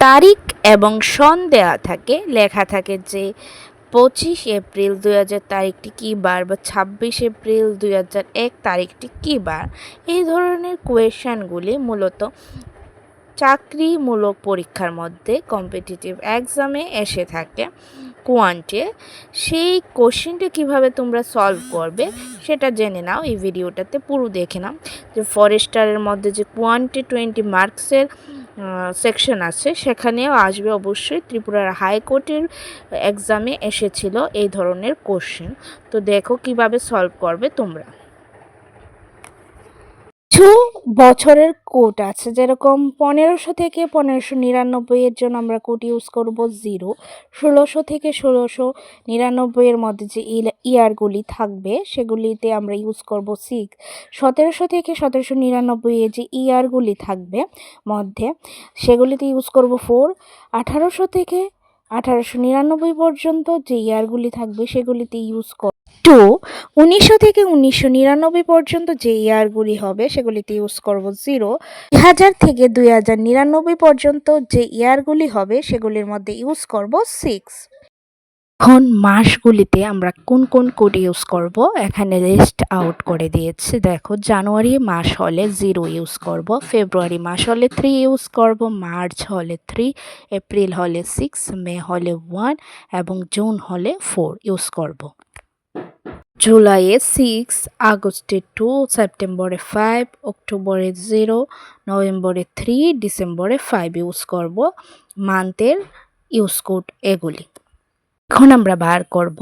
তারিখ এবং সন দেওয়া থাকে, লেখা থাকে যে 25 এপ্রিল 2000 তারিখটি কী বার বা 26 এপ্রিল 2001 তারিখটি কী বার। এই ধরনের কোয়েশনগুলি মূলত চাকরিমূলক পরীক্ষার মধ্যে কম্পিটিটিভ এক্সামে এসে থাকে কোয়ান্টে। সেই কোশ্চেনটা কিভাবে তোমরা সলভ করবে সেটা জেনে নাও এই ভিডিওটাতে, পুরো দেখে নাও। যে ফরেস্টারের মধ্যে যে কোয়ান্টে 20 মার্কসের সেকশন আছে সেখানেও আসবে অবশ্যই। ত্রিপুরার হাইকোর্টের এক্সামে এসেছিল এই ধরনের কোশ্চেন। তো দেখো কিভাবে সলভ করবে তোমরা। কিছু বছরের কোড আছে, যেরকম 1500 থেকে 1599 এর জন্য আমরা কোড ইউজ করব 0। 1600 থেকে 1699 এর মধ্যে যে ইয়ারগুলি থাকবে সেগুলিতে আমরা ইউজ করব 6। 1700 থেকে 1799 এর যে ইয়ারগুলি থাকবে মধ্যে সেগুলিতে ইউজ করব 4। 1800 থেকে 1899 পর্যন্ত যে ইয়ারগুলি থাকবে সেগুলিতে ইউজ করব 2। 1900 থেকে 1999 পর্যন্ত যে ইয়ারগুলি হবে সেগুলিতে ইউজ করব 0। 2000 থেকে 2099 পর্যন্ত যে ইয়ারগুলি হবে সেগুলির মধ্যে ইউজ করব 6। এখন মাসগুলিতে আমরা কোন কোন কোড ইউজ করব এখানে লিস্ট আউট করে দিয়েছি। দেখো, জানুয়ারি মাস হলে 0 ইউজ করব, ফেব্রুয়ারি মাস হলে 3 ইউজ করব, মার্চ হলে 3, এপ্রিল হলে 6, মে হলে 1 এবং জুন হলে 4 ইউজ করব। জুলাইয়ে 6, আগস্টে 2, সেপ্টেম্বরে 5, অক্টোবরে 0, নভেম্বরে 3, ডিসেম্বরে 5 ইউজ করব মান্থের ইউজ কোড এগুলি। এখন আমরা বার করব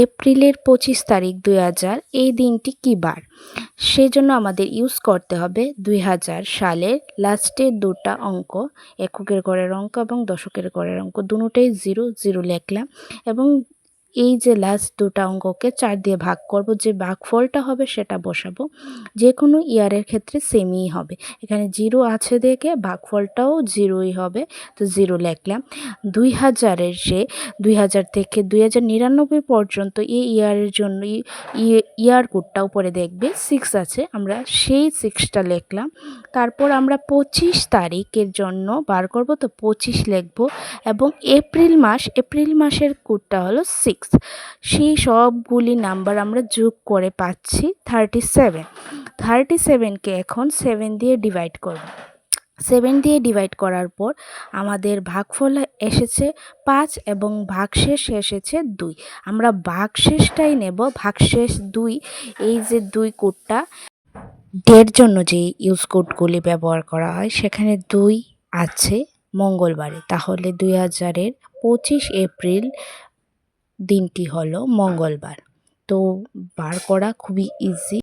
এপ্রিলের 25 তারিখ 2000 এই দিনটি কী বার। সেজন্য আমাদের ইউজ করতে হবে 2000 সালের লাস্টের দুটা অঙ্ক, এককের ঘরের অঙ্ক এবং দশকের ঘরের অঙ্ক, দুটোই 0 0 লিখলাম এবং এই যে লাস্ট দুটা অঙ্ককে 4 দিয়ে ভাগ করব, যে ভাগফলটা হবে সেটা বসাবো। যে কোনো ইয়ারের ক্ষেত্রে সেমই হবে, এখানে 0 আছে দেখে ভাগফলটাও 0ই হবে, তো 0 লিখলাম। 2000-এর যে 2000 থেকে 2099 পর্যন্ত এই ইয়ারের জন্য ইয়ার কোডটা উপরে দেখবে 6 আছে, আমরা সেই 6টা লিখলাম। তারপর আমরা 25 তারিখের জন্য বার করব, তো 25 লিখব এবং এপ্রিল মাসের কোডটা হলো 6। সেই সবগুলি নাম্বার আমরা যোগ করে পাচ্ছি 37। 37কে এখন 7 দিয়ে ডিভাইড করব। 7 দিয়ে ডিভাইড করার পর আমাদের ভাগফল এসেছে 5 এবং ভাগশেষ এসেছে 2। আমরা ভাগশেষটাই নেব, ভাগশেষ 2। এই যে 2 কোডটা ডের জন্য যে ইউজ কোডগুলি ব্যবহার করা হয় সেখানে 2 আছে মঙ্গলবারে, তাহলে 2000-এর 25 এপ্রিল দিনটি হলো মঙ্গলবার। তো বার করা খুবই ইজি।